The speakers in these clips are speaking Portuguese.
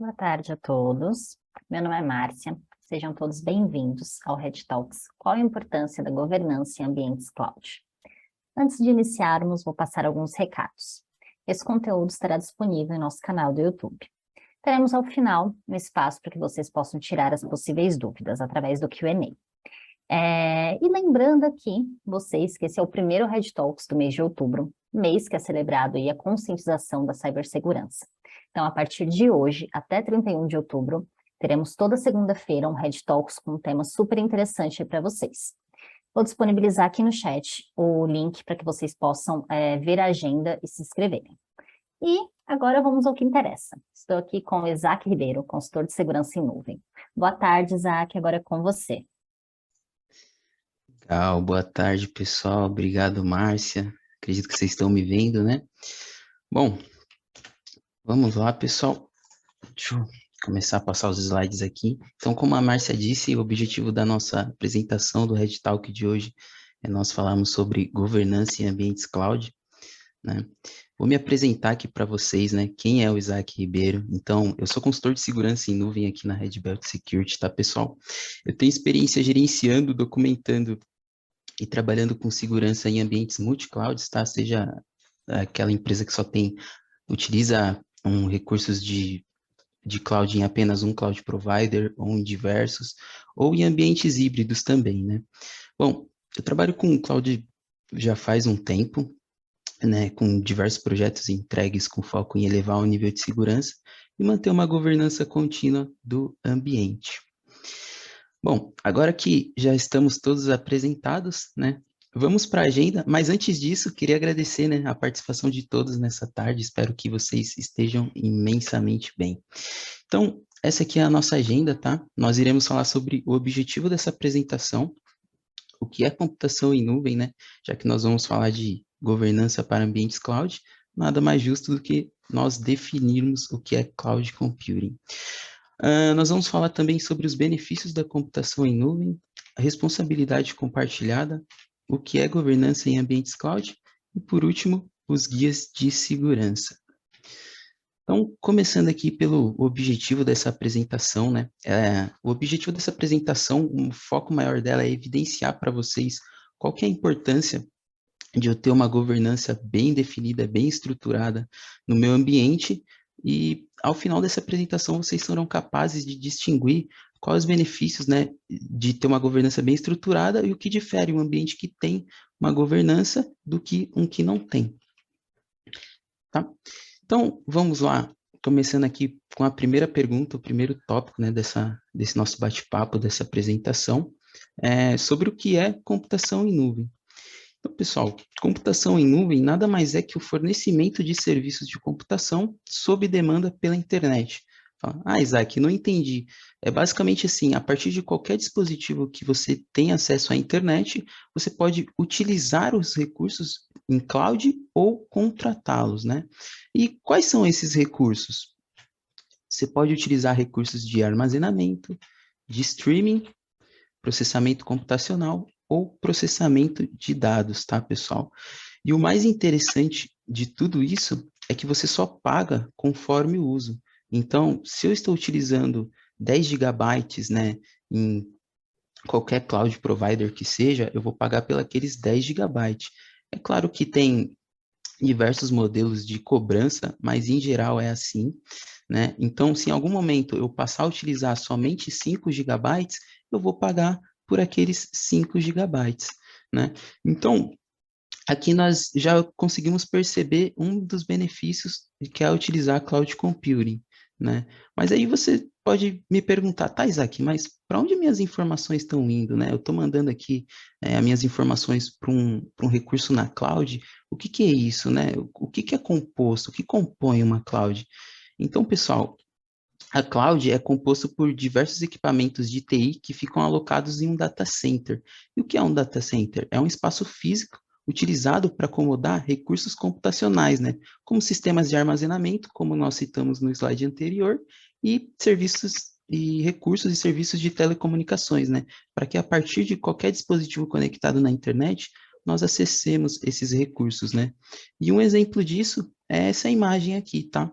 Boa tarde a todos. Meu nome é Márcia. Sejam todos bem-vindos ao Red Talks. Qual a importância da governança em ambientes cloud? Antes de iniciarmos, vou passar alguns recados. Esse conteúdo estará disponível em nosso canal do YouTube. Teremos ao final um espaço para que vocês possam tirar as possíveis dúvidas através do Q&A. E lembrando aqui, vocês, que esse é o primeiro Red Talks do mês de outubro, mês que é celebrado aí a conscientização da cibersegurança. Então, a partir de hoje, até 31 de outubro, teremos toda segunda-feira um Red Talks com um tema super interessante para vocês. Vou disponibilizar aqui no chat o link para que vocês possam ver a agenda e se inscreverem. E agora vamos ao que interessa. Estou aqui com o Isaac Ribeiro, consultor de segurança em nuvem. Boa tarde, Isaac, agora é com você. Legal, boa tarde, pessoal. Obrigado, Márcia. Acredito que vocês estão me vendo, né? Bom, vamos lá, pessoal. Deixa eu começar a passar os slides aqui. Então, como a Márcia disse, o objetivo da nossa apresentação do Red Talk de hoje é nós falarmos sobre governança em ambientes cloud, né? Vou me apresentar aqui para vocês, né? Quem é o Isaac Ribeiro? Então, eu sou consultor de segurança em nuvem aqui na Red Belt Security, tá, pessoal? Eu tenho experiência gerenciando, documentando e trabalhando com segurança em ambientes multi-clouds, tá? Seja aquela empresa que utiliza recursos de cloud em apenas um cloud provider, ou em diversos, ou em ambientes híbridos também, né? Bom, eu trabalho com cloud já faz um tempo, né? Com diversos projetos entregues com foco em elevar o nível de segurança e manter uma governança contínua do ambiente. Bom, agora que já estamos todos apresentados, né? Vamos para a agenda, mas antes disso, queria agradecer, né, a participação de todos nessa tarde, espero que vocês estejam imensamente bem. Então, essa aqui é a nossa agenda, tá? Nós iremos falar sobre o objetivo dessa apresentação, o que é computação em nuvem, né? Já que nós vamos falar de governança para ambientes cloud, nada mais justo do que nós definirmos o que é cloud computing. Nós vamos falar também sobre os benefícios da computação em nuvem, a responsabilidade compartilhada, o que é governança em ambientes cloud e, por último, os guias de segurança. Então, começando aqui pelo objetivo dessa apresentação, né? O objetivo dessa apresentação, o foco maior dela é evidenciar para vocês qual que é a importância de eu ter uma governança bem definida, bem estruturada no meu ambiente, e ao final dessa apresentação vocês serão capazes de distinguir quais os benefícios, né, de ter uma governança bem estruturada e o que difere um ambiente que tem uma governança do que um que não tem. Tá? Então, vamos lá, começando aqui com a primeira pergunta, o primeiro tópico, né, desse nosso bate-papo, dessa apresentação, sobre o que é computação em nuvem. Então, pessoal, computação em nuvem nada mais é que o fornecimento de serviços de computação sob demanda pela internet. Fala, Isaac, não entendi. É basicamente assim, a partir de qualquer dispositivo que você tem acesso à internet, você pode utilizar os recursos em cloud ou contratá-los, né? E quais são esses recursos? Você pode utilizar recursos de armazenamento, de streaming, processamento computacional ou processamento de dados, tá, pessoal? E o mais interessante de tudo isso é que você só paga conforme o uso. Então, se eu estou utilizando 10 gigabytes, né, em qualquer cloud provider que seja, eu vou pagar pelos 10 gigabytes. É claro que tem diversos modelos de cobrança, mas em geral é assim, né? Então, se em algum momento eu passar a utilizar somente 5 gigabytes, eu vou pagar por aqueles 5 gigabytes, né? Então, aqui nós já conseguimos perceber um dos benefícios que é utilizar cloud computing, né? Mas aí você pode me perguntar, tá, Isaac, mas para onde minhas informações estão indo, né? Eu estou mandando aqui as minhas informações para um recurso na cloud, o que que é isso, né? O que que é composto, o que compõe uma cloud? Então, pessoal, a cloud é composto por diversos equipamentos de TI que ficam alocados em um data center. E o que é um data center? É um espaço físico utilizado para acomodar recursos computacionais, né? Como sistemas de armazenamento, como nós citamos no slide anterior, e serviços e recursos e serviços de telecomunicações, né? Para que a partir de qualquer dispositivo conectado na internet, nós acessemos esses recursos, né? E um exemplo disso é essa imagem aqui, tá?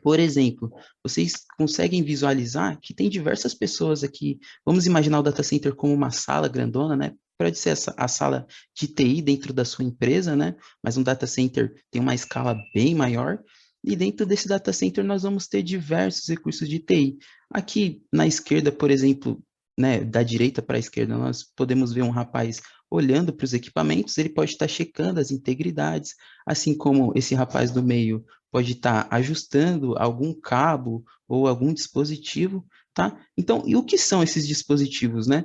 Por exemplo, vocês conseguem visualizar que tem diversas pessoas aqui. Vamos imaginar o data center como uma sala grandona, né? Pode ser a sala de TI dentro da sua empresa, né? Mas um data center tem uma escala bem maior. E dentro desse data center nós vamos ter diversos recursos de TI. Aqui na esquerda, por exemplo, né, da direita para a esquerda, nós podemos ver um rapaz olhando para os equipamentos, ele pode estar checando as integridades, assim como esse rapaz do meio pode estar ajustando algum cabo ou algum dispositivo, tá? Então, e o que são esses dispositivos, né?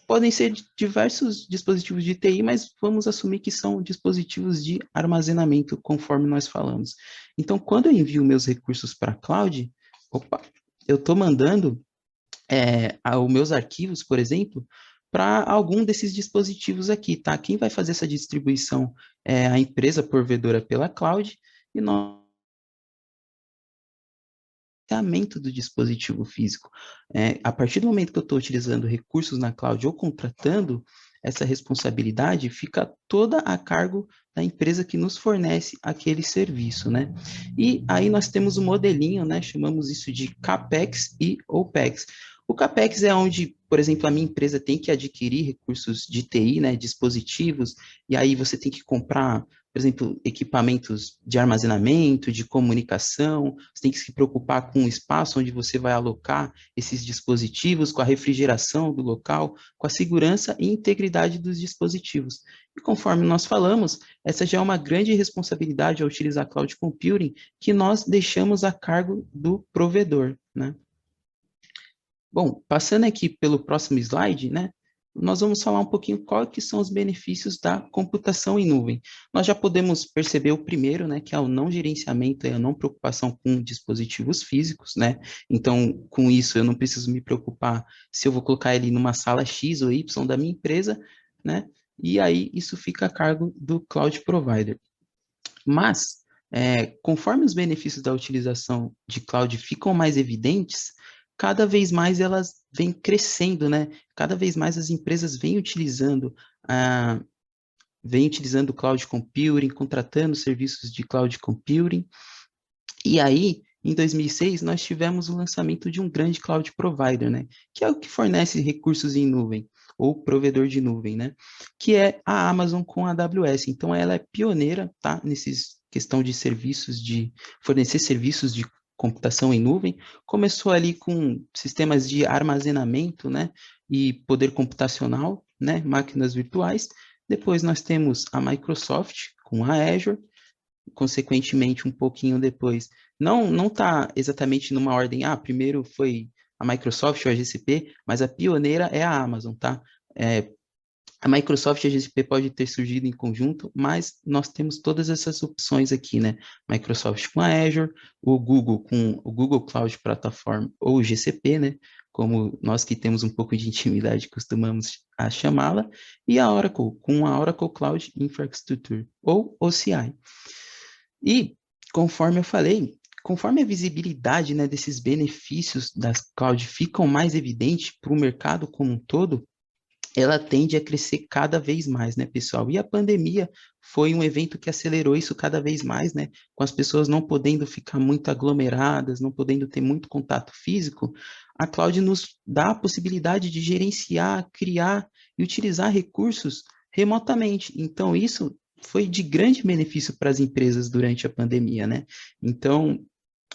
Podem ser diversos dispositivos de TI, mas vamos assumir que são dispositivos de armazenamento, conforme nós falamos. Então, quando eu envio meus recursos para a cloud, eu estou mandando os meus arquivos, por exemplo, para algum desses dispositivos aqui, tá? Quem vai fazer essa distribuição é a empresa provedora pela cloud, e nós do dispositivo físico. A partir do momento que eu estou utilizando recursos na cloud ou contratando, essa responsabilidade fica toda a cargo da empresa que nos fornece aquele serviço, né? E aí nós temos um modelinho, né? Chamamos isso de CAPEX e OPEX. O CAPEX é onde, por exemplo, a minha empresa tem que adquirir recursos de TI, né? Dispositivos, e aí você tem que comprar, por exemplo, equipamentos de armazenamento, de comunicação, você tem que se preocupar com o espaço onde você vai alocar esses dispositivos, com a refrigeração do local, com a segurança e integridade dos dispositivos. E conforme nós falamos, essa já é uma grande responsabilidade ao utilizar cloud computing que nós deixamos a cargo do provedor, né? Bom, passando aqui pelo próximo slide, né? Nós vamos falar um pouquinho quais que são os benefícios da computação em nuvem. Nós já podemos perceber o primeiro, né, que é o não gerenciamento e a não preocupação com dispositivos físicos, né? Então, com isso, eu não preciso me preocupar se eu vou colocar ele numa sala X ou Y da minha empresa, né? E aí, isso fica a cargo do cloud provider. Mas, conforme os benefícios da utilização de cloud ficam mais evidentes, cada vez mais elas vêm crescendo, né? Cada vez mais as empresas vêm utilizando cloud computing, contratando serviços de cloud computing. E aí, em 2006, nós tivemos o lançamento de um grande cloud provider, né? Que é o que fornece recursos em nuvem, ou provedor de nuvem, né? Que é a Amazon com a AWS. Então, ela é pioneira, tá? Nesses questão de serviços, de fornecer serviços de computação em nuvem. Começou ali com sistemas de armazenamento, né? E poder computacional, né? Máquinas virtuais. Depois nós temos a Microsoft com a Azure, consequentemente, um pouquinho depois. Não está exatamente numa ordem, primeiro foi a Microsoft ou a GCP, mas a pioneira é a Amazon, tá? A Microsoft e a GCP pode ter surgido em conjunto, mas nós temos todas essas opções aqui, né? Microsoft com a Azure, o Google com o Google Cloud Platform ou o GCP, né? Como nós que temos um pouco de intimidade costumamos a chamá-la, e a Oracle com a Oracle Cloud Infrastructure ou OCI. E, conforme eu falei, conforme a visibilidade, né, desses benefícios das cloud ficam mais evidentes para o mercado como um todo, ela tende a crescer cada vez mais, né, pessoal? E a pandemia foi um evento que acelerou isso cada vez mais, né? Com as pessoas não podendo ficar muito aglomeradas, não podendo ter muito contato físico, a cloud nos dá a possibilidade de gerenciar, criar e utilizar recursos remotamente. Então, isso foi de grande benefício para as empresas durante a pandemia, né? Então,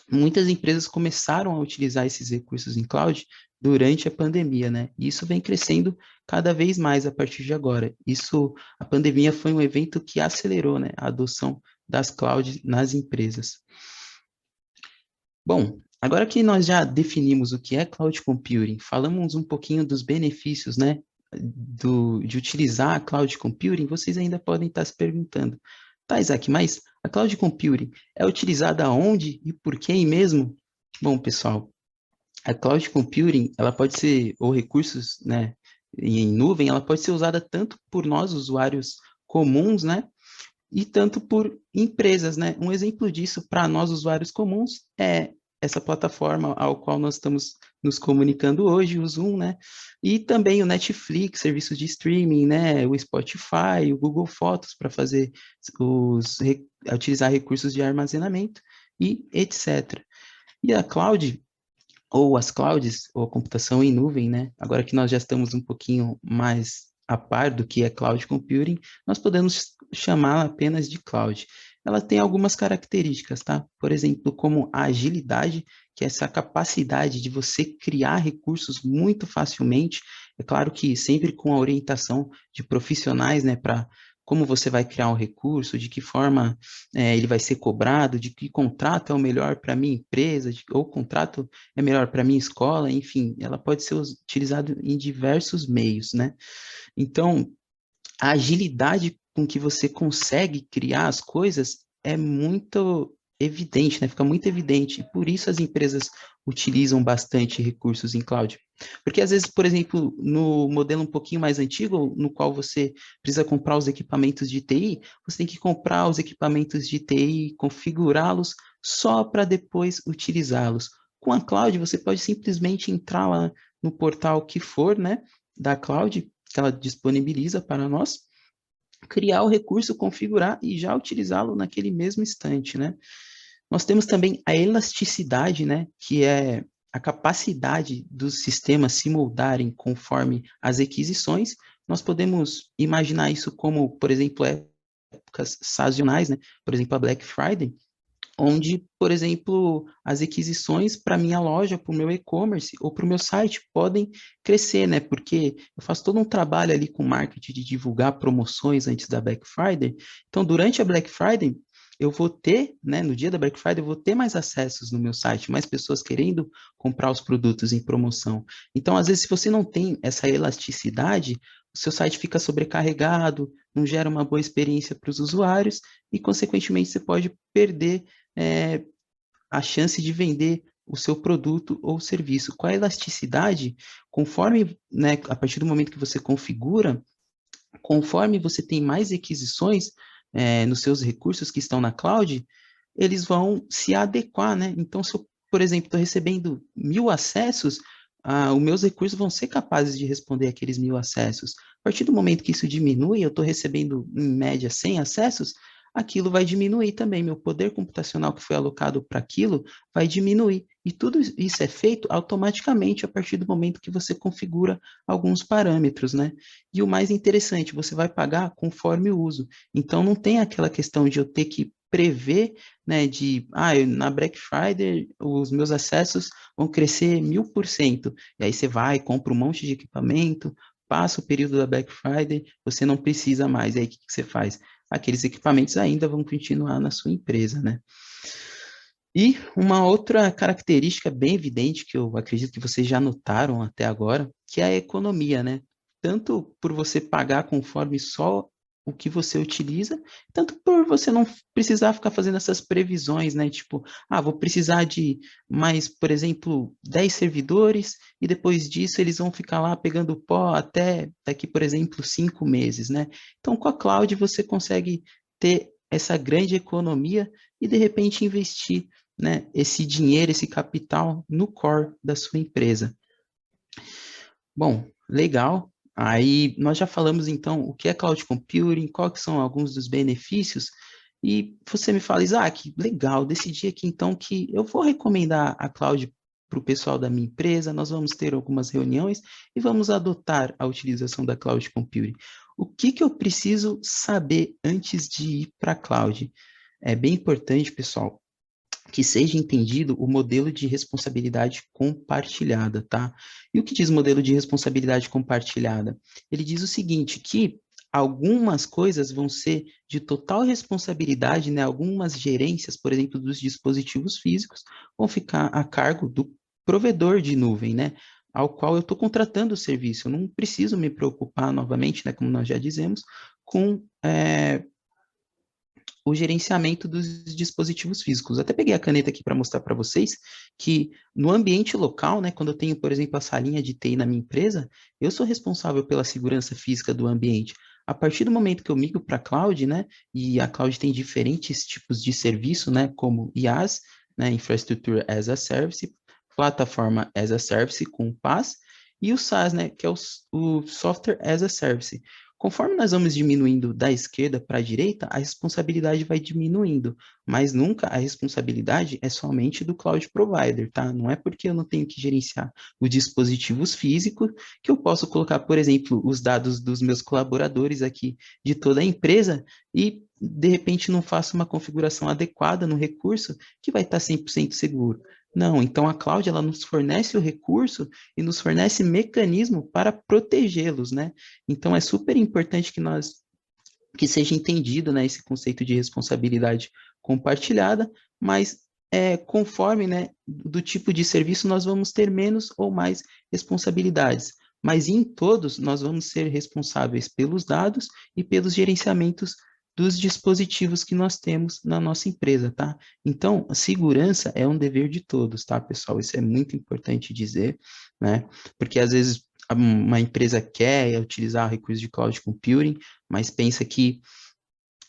muitas empresas começaram a utilizar esses recursos em cloud durante a pandemia, né? E isso vem crescendo cada vez mais a partir de agora. A pandemia foi um evento que acelerou, né, a adoção das clouds nas empresas. Bom, agora que nós já definimos o que é cloud computing, falamos um pouquinho dos benefícios, né, de utilizar a cloud computing, vocês ainda podem estar se perguntando, tá, Isaac, mas a cloud computing é utilizada onde e por quem mesmo? Bom, pessoal, a cloud computing, ela pode ser, ou recursos, né, em nuvem, ela pode ser usada tanto por nós, usuários comuns, né, e tanto por empresas, né? Um exemplo disso para nós, usuários comuns, é essa plataforma ao qual nós estamos nos comunicando hoje, o Zoom, né? E também o Netflix, serviços de streaming, né? O Spotify, o Google Fotos para fazer utilizar recursos de armazenamento. e etc. E a cloud, ou as clouds, ou a computação em nuvem, né? Agora que nós já estamos um pouquinho mais a par do que é cloud computing, nós podemos chamá-la apenas de cloud. Ela tem algumas características, tá? Por exemplo, como a agilidade, que é essa capacidade de você criar recursos muito facilmente. É claro que sempre com a orientação de profissionais, né, para como você vai criar um recurso, de que forma ele vai ser cobrado, de que contrato é o melhor para a minha empresa, ou contrato é melhor para a minha escola, enfim, ela pode ser utilizada em diversos meios, né? Então, a agilidade com que você consegue criar as coisas é muito evidente, né? Fica muito evidente. E por isso as empresas utilizam bastante recursos em cloud. Porque às vezes, por exemplo, no modelo um pouquinho mais antigo, no qual você precisa comprar os equipamentos de TI, você tem que comprar os equipamentos de TI, configurá-los só para depois utilizá-los. Com a cloud, você pode simplesmente entrar lá no portal que for, né, da cloud, que ela disponibiliza para nós, criar o recurso, configurar e já utilizá-lo naquele mesmo instante, né? Nós temos também a elasticidade, né, que é a capacidade dos sistemas se moldarem conforme as requisições. Nós podemos imaginar isso como, por exemplo, épocas sazonais, né? Por exemplo, a Black Friday, onde, por exemplo, as aquisições para minha loja, para o meu e-commerce ou para o meu site podem crescer, né? Porque eu faço todo um trabalho ali com marketing de divulgar promoções antes da Black Friday. Então, durante a Black Friday, eu vou ter, né, no dia da Black Friday, eu vou ter mais acessos no meu site, mais pessoas querendo comprar os produtos em promoção. Então, às vezes, se você não tem essa elasticidade, o seu site fica sobrecarregado, não gera uma boa experiência para os usuários e, consequentemente, você pode perder é, a chance de vender o seu produto ou serviço. Com a elasticidade, conforme, né, a partir do momento que você configura, conforme você tem mais requisições nos seus recursos que estão na cloud, eles vão se adequar, né? Então, se eu, por exemplo, estou recebendo 1.000 acessos, os meus recursos vão ser capazes de responder aqueles 1.000 acessos. A partir do momento que isso diminui, eu estou recebendo, em média, 100 acessos, aquilo vai diminuir também. Meu poder computacional que foi alocado para aquilo vai diminuir. E tudo isso é feito automaticamente a partir do momento que você configura alguns parâmetros, né? E o mais interessante, você vai pagar conforme o uso. Então, não tem aquela questão de eu ter que prever, né, na Black Friday os meus acessos vão crescer 1.000%. E aí você vai, compra um monte de equipamento, passa o período da Black Friday, você não precisa mais. E aí o que você faz? Aqueles equipamentos ainda vão continuar na sua empresa, né? E uma outra característica bem evidente, que eu acredito que vocês já notaram até agora, que é a economia, né? Tanto por você pagar conforme só o que você utiliza, tanto por você não precisar ficar fazendo essas previsões, né? Tipo, vou precisar de mais, por exemplo, 10 servidores e depois disso eles vão ficar lá pegando pó até daqui, por exemplo, 5 meses, né? Então, com a cloud você consegue ter essa grande economia e, de repente, investir, né, esse dinheiro, esse capital no core da sua empresa. Bom, legal. Aí nós já falamos então o que é cloud computing, quais são alguns dos benefícios, e você me fala, Isaac, legal, decidi aqui então que eu vou recomendar a cloud para o pessoal da minha empresa, nós vamos ter algumas reuniões e vamos adotar a utilização da cloud computing. O que eu preciso saber antes de ir para a cloud? É bem importante, pessoal, que seja entendido o modelo de responsabilidade compartilhada, tá? E o que diz modelo de responsabilidade compartilhada? Ele diz o seguinte, que algumas coisas vão ser de total responsabilidade, né? Algumas gerências, por exemplo, dos dispositivos físicos, vão ficar a cargo do provedor de nuvem, né? Ao qual eu estou contratando o serviço. Eu não preciso me preocupar novamente, né? Como nós já dizemos, com o gerenciamento dos dispositivos físicos. Até peguei a caneta aqui para mostrar para vocês que no ambiente local, né, quando eu tenho, por exemplo, a salinha de TI na minha empresa, eu sou responsável pela segurança física do ambiente. A partir do momento que eu migro para a cloud, né, e a cloud tem diferentes tipos de serviço, né, como IaaS, né, Infrastructure as a Service, Plataforma as a Service com PaaS, e o SaaS, né, que é o Software as a Service. Conforme nós vamos diminuindo da esquerda para a direita, a responsabilidade vai diminuindo, mas nunca a responsabilidade é somente do cloud provider, tá? Não é porque eu não tenho que gerenciar os dispositivos físicos que eu posso colocar, por exemplo, os dados dos meus colaboradores aqui de toda a empresa e de repente não faço uma configuração adequada no recurso que vai estar 100% seguro. Não, então a cloud ela nos fornece o recurso e nos fornece mecanismo para protegê-los, né? Então é super importante que seja entendido, né, esse conceito de responsabilidade compartilhada, mas conforme, né, do tipo de serviço nós vamos ter menos ou mais responsabilidades. Mas em todos nós vamos ser responsáveis pelos dados e pelos gerenciamentos dos dispositivos que nós temos na nossa empresa, tá? Então, a segurança é um dever de todos, tá, pessoal? Isso é muito importante dizer, né? Porque às vezes uma empresa quer utilizar recursos de cloud computing, mas pensa que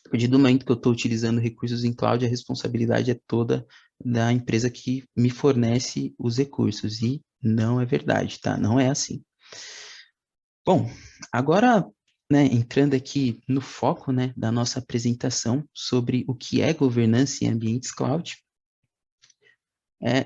a partir do momento que eu estou utilizando recursos em cloud, a responsabilidade é toda da empresa que me fornece os recursos. E não é verdade, tá? Não é assim. Bom, agora, né, entrando aqui no foco, né, da nossa apresentação sobre o que é governança em ambientes cloud.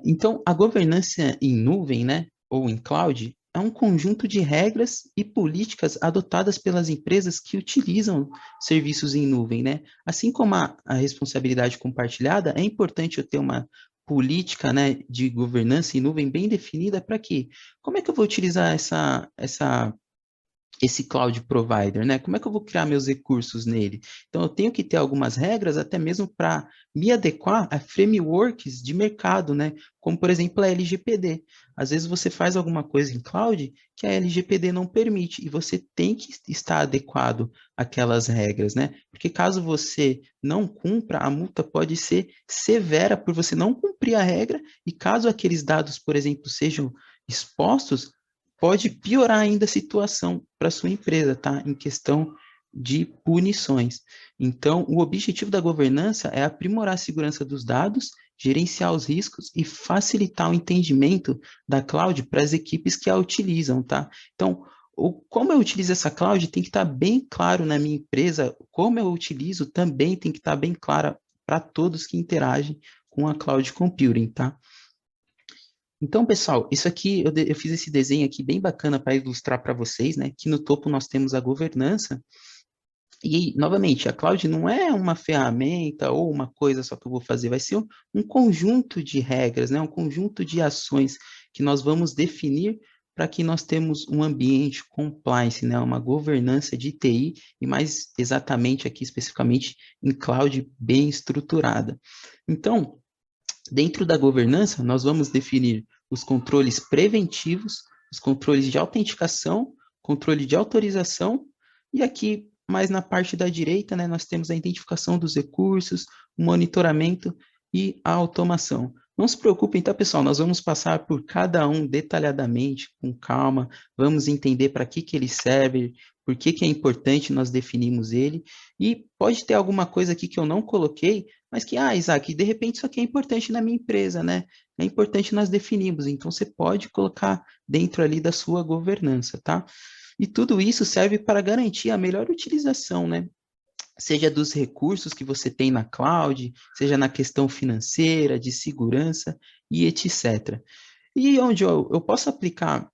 Então, a governança em nuvem, né, ou em cloud, é um conjunto de regras e políticas adotadas pelas empresas que utilizam serviços em nuvem, né? Assim como a responsabilidade compartilhada, é importante eu ter uma política, né, de governança em nuvem bem definida para quê? Como é que eu vou utilizar esse cloud provider, né? Como é que eu vou criar meus recursos nele? Então, eu tenho que ter algumas regras, até mesmo para me adequar a frameworks de mercado, né? Como, por exemplo, a LGPD. Às vezes você faz alguma coisa em cloud que a LGPD não permite, e você tem que estar adequado àquelas regras, né? Porque caso você não cumpra, a multa pode ser severa por você não cumprir a regra, e caso aqueles dados, por exemplo, sejam expostos, pode piorar ainda a situação para sua empresa, tá? Em questão de punições. Então, o objetivo da governança é aprimorar a segurança dos dados, gerenciar os riscos e facilitar o entendimento da cloud para as equipes que a utilizam, tá? Então, como eu utilizo essa cloud tem que estar bem claro na minha empresa, como eu utilizo também tem que estar bem claro para todos que interagem com a cloud computing, tá? Então, pessoal, isso aqui, eu fiz esse desenho aqui bem bacana para ilustrar para vocês, né? Que no topo nós temos a governança. E, novamente, a cloud não é uma ferramenta ou uma coisa só que eu vou fazer, vai ser um conjunto de regras, né? Um conjunto de ações que nós vamos definir para que nós temos um ambiente compliance, né? Uma governança de TI e mais exatamente aqui, especificamente, em cloud bem estruturada. Então, dentro da governança, nós vamos definir os controles preventivos, os controles de autenticação, controle de autorização, e aqui, mais na parte da direita, né, nós temos a identificação dos recursos, o monitoramento e a automação. Não se preocupem, tá, pessoal? Nós vamos passar por cada um detalhadamente, com calma, vamos entender para que ele serve, por que é importante nós definirmos ele, e pode ter alguma coisa aqui que eu não coloquei, mas que, Isaac, de repente isso aqui é importante na minha empresa, né? É importante nós definirmos, então você pode colocar dentro ali da sua governança, tá? E tudo isso serve para garantir a melhor utilização, né? Seja dos recursos que você tem na cloud, seja na questão financeira, de segurança e etc. E onde eu posso aplicar,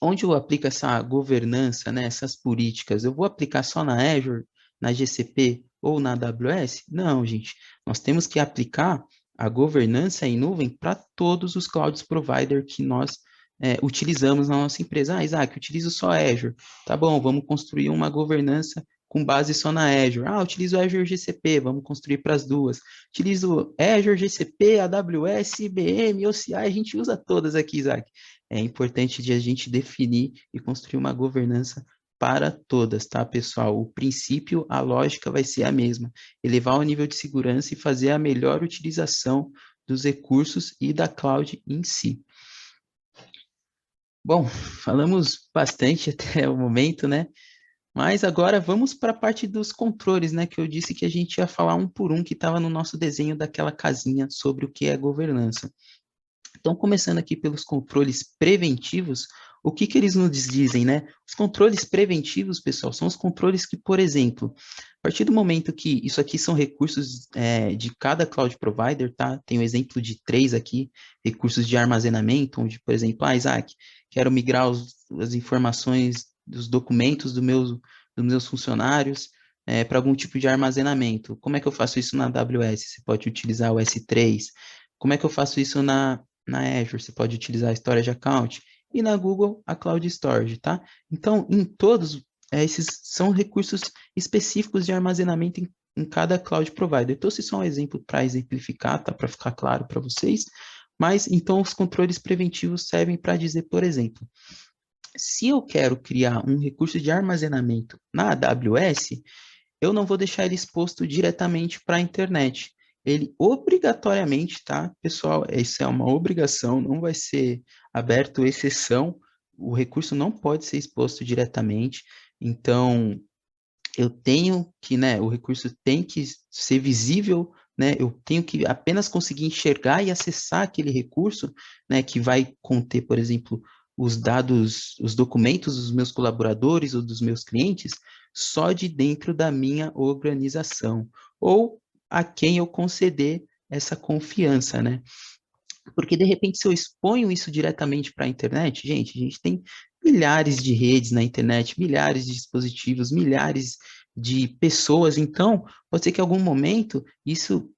onde eu aplico essa governança, né, essas políticas, eu vou aplicar só na Azure, na GCP ou na AWS? Não, gente. Nós temos que aplicar a governança em nuvem para todos os cloud providers que nós utilizamos na nossa empresa. Isaac, eu utilizo só Azure. Tá bom, vamos construir uma governança com base só na Azure. Utilizo Azure GCP, vamos construir para as duas. Utilizo Azure GCP, AWS, IBM, OCI, a gente usa todas aqui, Isaac. É importante de a gente definir e construir uma governança para todas, tá, pessoal? O princípio, a lógica vai ser a mesma: elevar o nível de segurança e fazer a melhor utilização dos recursos e da cloud em si. Bom, falamos bastante até o momento, né? Mas agora vamos para a parte dos controles, né? Que eu disse que a gente ia falar um por um, que estava no nosso desenho daquela casinha sobre o que é governança. Então, começando aqui pelos controles preventivos, o que que eles nos dizem, né? Os controles preventivos, pessoal, são os controles que, por exemplo, a partir do momento que isso aqui são recursos de cada cloud provider, tá? Tem um exemplo de 3 aqui, recursos de armazenamento, onde, por exemplo, Isaac, quero migrar as informações dos documentos dos meus funcionários para algum tipo de armazenamento. Como é que eu faço isso na AWS? Você pode utilizar o S3. Como é que eu faço isso na Azure? Você pode utilizar a Storage Account. E na Google, a Cloud Storage, tá? Então, em todos, esses são recursos específicos de armazenamento em cada cloud provider. Então, esse é só um exemplo para exemplificar, tá? Para ficar claro para vocês. Mas, então, os controles preventivos servem para dizer, por exemplo, se eu quero criar um recurso de armazenamento na AWS, eu não vou deixar ele exposto diretamente para a internet. Ele obrigatoriamente, tá, pessoal? Isso é uma obrigação, não vai ser aberto exceção. O recurso não pode ser exposto diretamente. Então, eu tenho que, né, o recurso tem que ser visível, né, eu tenho que apenas conseguir enxergar e acessar aquele recurso, né, que vai conter, por exemplo, os dados, os documentos dos meus colaboradores ou dos meus clientes, só de dentro da minha organização, ou a quem eu conceder essa confiança, né? Porque, de repente, se eu exponho isso diretamente para a internet, gente, a gente tem milhares de redes na internet, milhares de dispositivos, milhares de pessoas. Então, pode ser que em algum momento isso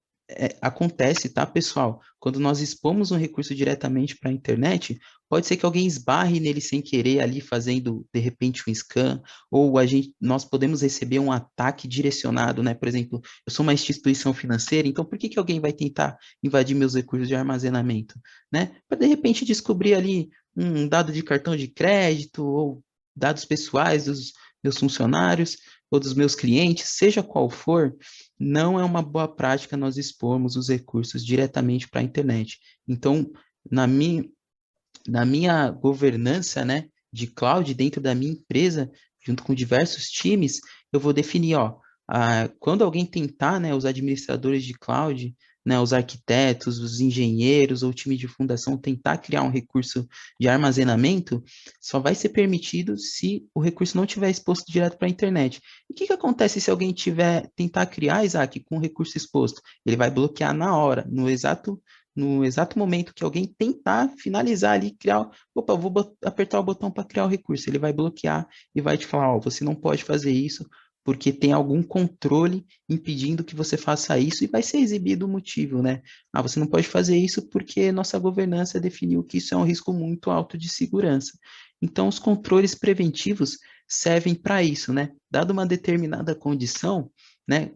acontece, tá, pessoal? Quando nós expomos um recurso diretamente para a internet, pode ser que alguém esbarre nele sem querer ali fazendo, de repente, um scan, ou nós podemos receber um ataque direcionado, né? Por exemplo, eu sou uma instituição financeira, então por que que alguém vai tentar invadir meus recursos de armazenamento, né? Para de repente descobrir ali um dado de cartão de crédito ou dados pessoais dos meus funcionários ou dos meus clientes, seja qual for, não é uma boa prática nós expormos os recursos diretamente para a internet. Então, na minha, na minha governança, né, de cloud dentro da minha empresa, junto com diversos times, eu vou definir, ó, quando alguém tentar, né, os administradores de cloud, né, os arquitetos, os engenheiros ou o time de fundação tentar criar um recurso de armazenamento, só vai ser permitido se o recurso não estiver exposto direto para a internet. E o que que acontece se alguém tentar criar, Isaac, com o recurso exposto? Ele vai bloquear na hora, no exato momento que alguém tentar finalizar ali, criar, opa, vou apertar o botão para criar o recurso, ele vai bloquear e vai te falar, ó, você não pode fazer isso porque tem algum controle impedindo que você faça isso e vai ser exibido o motivo, né? Ah, você não pode fazer isso porque nossa governança definiu que isso é um risco muito alto de segurança. Então, os controles preventivos servem para isso, né? Dada uma determinada condição, né?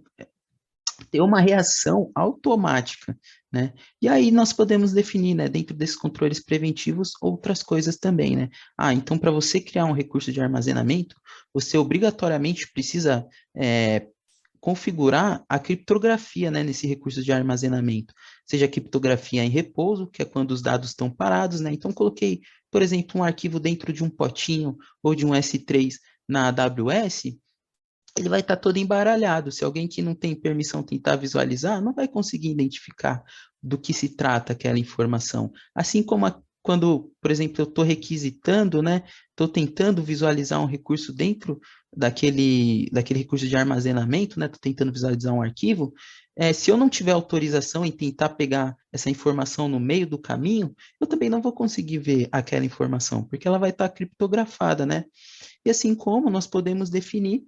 Ter uma reação automática, né? E aí nós podemos definir, né, dentro desses controles preventivos, outras coisas também, né? Ah, então para você criar um recurso de armazenamento, você obrigatoriamente precisa configurar a criptografia, né, nesse recurso de armazenamento, seja a criptografia em repouso, que é quando os dados estão parados, né? Então coloquei, por exemplo, um arquivo dentro de um potinho ou de um S3 na AWS, ele vai estar todo embaralhado. Se alguém que não tem permissão tentar visualizar, não vai conseguir identificar do que se trata aquela informação. Assim como quando, por exemplo, eu estou requisitando, né? Estou tentando visualizar um recurso dentro daquele recurso de armazenamento, né? Estou tentando visualizar um arquivo. Se eu não tiver autorização em tentar pegar essa informação no meio do caminho, eu também não vou conseguir ver aquela informação, porque ela vai estar criptografada, né? E assim como nós podemos definir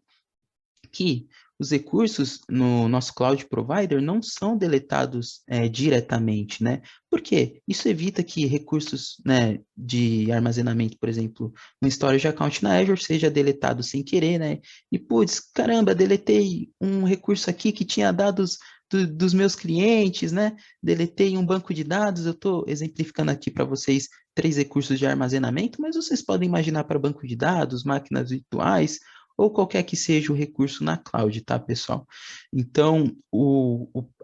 que os recursos no nosso cloud provider não são deletados diretamente, né? Por quê? Isso evita que recursos, né, de armazenamento, por exemplo, um storage account na Azure seja deletado sem querer, né? E, putz, caramba, deletei um recurso aqui que tinha dados dos meus clientes, né? Deletei um banco de dados, eu estou exemplificando aqui para vocês 3 recursos de armazenamento, mas vocês podem imaginar para banco de dados, máquinas virtuais, ou qualquer que seja o recurso na cloud, tá, pessoal? Então,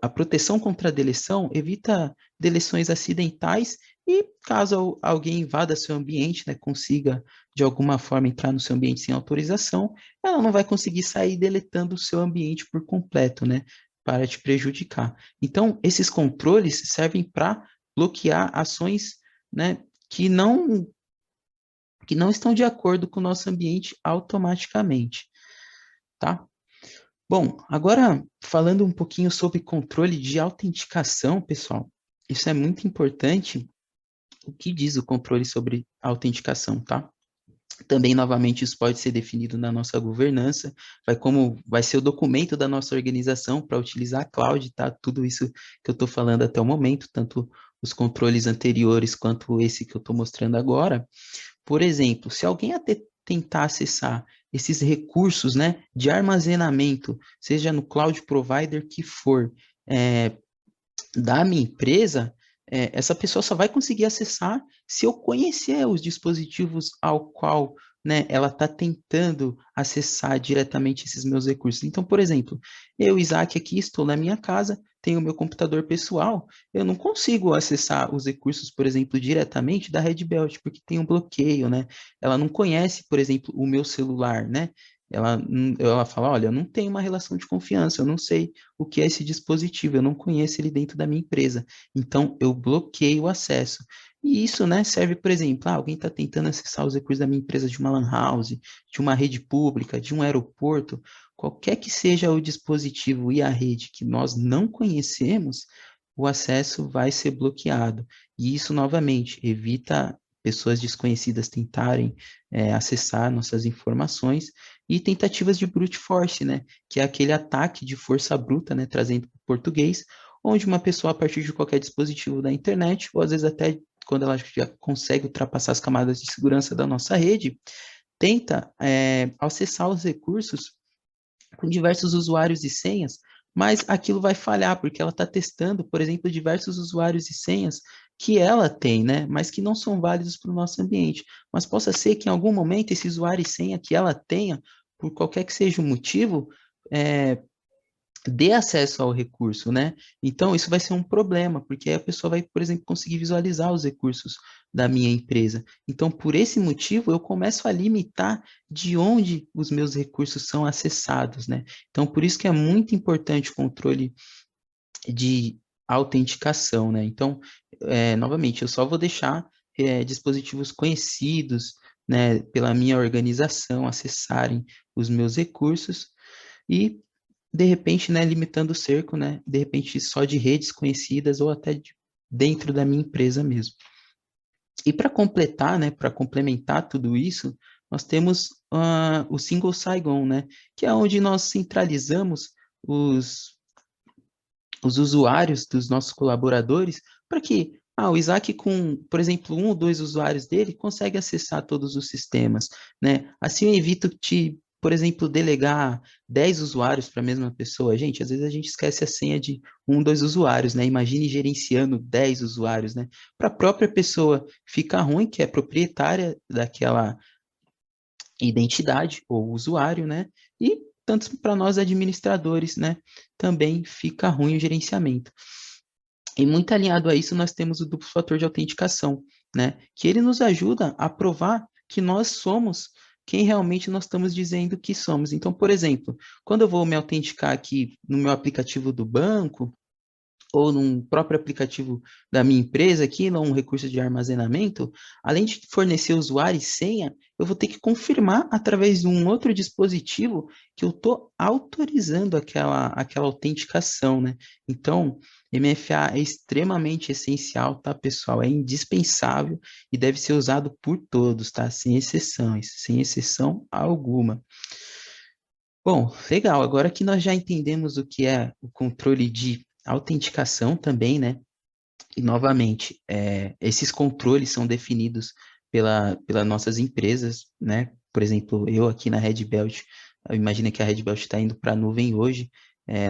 a proteção contra a deleção evita deleções acidentais e caso alguém invada seu ambiente, né, consiga de alguma forma entrar no seu ambiente sem autorização, ela não vai conseguir sair deletando o seu ambiente por completo, né, para te prejudicar. Então, esses controles servem para bloquear ações, né, que não que não estão de acordo com o nosso ambiente automaticamente, tá? Bom, agora falando um pouquinho sobre controle de autenticação, pessoal, isso é muito importante. O que diz o controle sobre autenticação, tá? Também, novamente, isso pode ser definido na nossa governança, vai ser o documento da nossa organização para utilizar a cloud, tá? Tudo isso que eu estou falando até o momento, tanto os controles anteriores quanto esse que eu estou mostrando agora. Por exemplo, se alguém até tentar acessar esses recursos, né, de armazenamento, seja no cloud provider que for, da minha empresa, essa pessoa só vai conseguir acessar se eu conhecer os dispositivos ao qual, né, ela está tentando acessar diretamente esses meus recursos. Então, por exemplo, eu, Isaac, aqui estou na minha casa, tenho o meu computador pessoal, eu não consigo acessar os recursos, por exemplo, diretamente da Red Belt, porque tem um bloqueio, né? Ela não conhece, por exemplo, o meu celular, né? Ela fala, olha, eu não tenho uma relação de confiança, eu não sei o que é esse dispositivo, eu não conheço ele dentro da minha empresa, então eu bloqueio o acesso. E isso, né, serve, por exemplo, alguém está tentando acessar os recursos da minha empresa de uma LAN house, de uma rede pública, de um aeroporto, qualquer que seja o dispositivo e a rede que nós não conhecemos, o acesso vai ser bloqueado. E isso, novamente, evita pessoas desconhecidas tentarem acessar nossas informações e tentativas de brute force, né? Que é aquele ataque de força bruta, né? Trazendo para o português, onde uma pessoa, a partir de qualquer dispositivo da internet, ou às vezes até quando ela já consegue ultrapassar as camadas de segurança da nossa rede, tenta acessar os recursos com diversos usuários e senhas, mas aquilo vai falhar, porque ela está testando, por exemplo, diversos usuários e senhas que ela tem, né, mas que não são válidos para o nosso ambiente. Mas possa ser que em algum momento esse usuário e senha que ela tenha, por qualquer que seja o motivo, é, dê acesso ao recurso, né? Então, isso vai ser um problema, porque aí a pessoa vai, por exemplo, conseguir visualizar os recursos da minha empresa. Então, por esse motivo, eu começo a limitar de onde os meus recursos são acessados, né? Então, por isso que é muito importante o controle de autenticação, né? Então, novamente, eu só vou deixar dispositivos conhecidos, né, pela minha organização acessarem os meus recursos e de repente, né, limitando o cerco, né, de repente só de redes conhecidas ou até dentro da minha empresa mesmo. E para completar, né, para complementar tudo isso, nós temos o Single Sign-On, né, que é onde nós centralizamos os, os usuários dos nossos colaboradores para que o Isaac com, por exemplo, um ou dois usuários dele consegue acessar todos os sistemas, né? Assim eu evito de, por exemplo, delegar 10 usuários para a mesma pessoa. Gente, às vezes a gente esquece a senha de um, dois usuários, né? Imagine gerenciando 10 usuários, né? Para a própria pessoa fica ruim, que é proprietária daquela identidade ou usuário, né? E tanto para nós administradores, né? Também fica ruim o gerenciamento. E muito alinhado a isso, nós temos o duplo fator de autenticação, né? Que ele nos ajuda a provar que nós somos quem realmente nós estamos dizendo que somos. Então, por exemplo, quando eu vou me autenticar aqui no meu aplicativo do banco, ou num próprio aplicativo da minha empresa aqui, num recurso de armazenamento, além de fornecer usuário e senha, eu vou ter que confirmar através de um outro dispositivo que eu estou autorizando aquela autenticação, né? Então, MFA é extremamente essencial, tá, pessoal? É indispensável e deve ser usado por todos, tá? Sem exceções, sem exceção alguma. Bom, legal. Agora que nós já entendemos o que é o controle de autenticação também, né? E, novamente, esses controles são definidos pelas nossas empresas, né? Por exemplo, eu aqui na Red Belt, imagina que a Red Belt está indo para a nuvem hoje,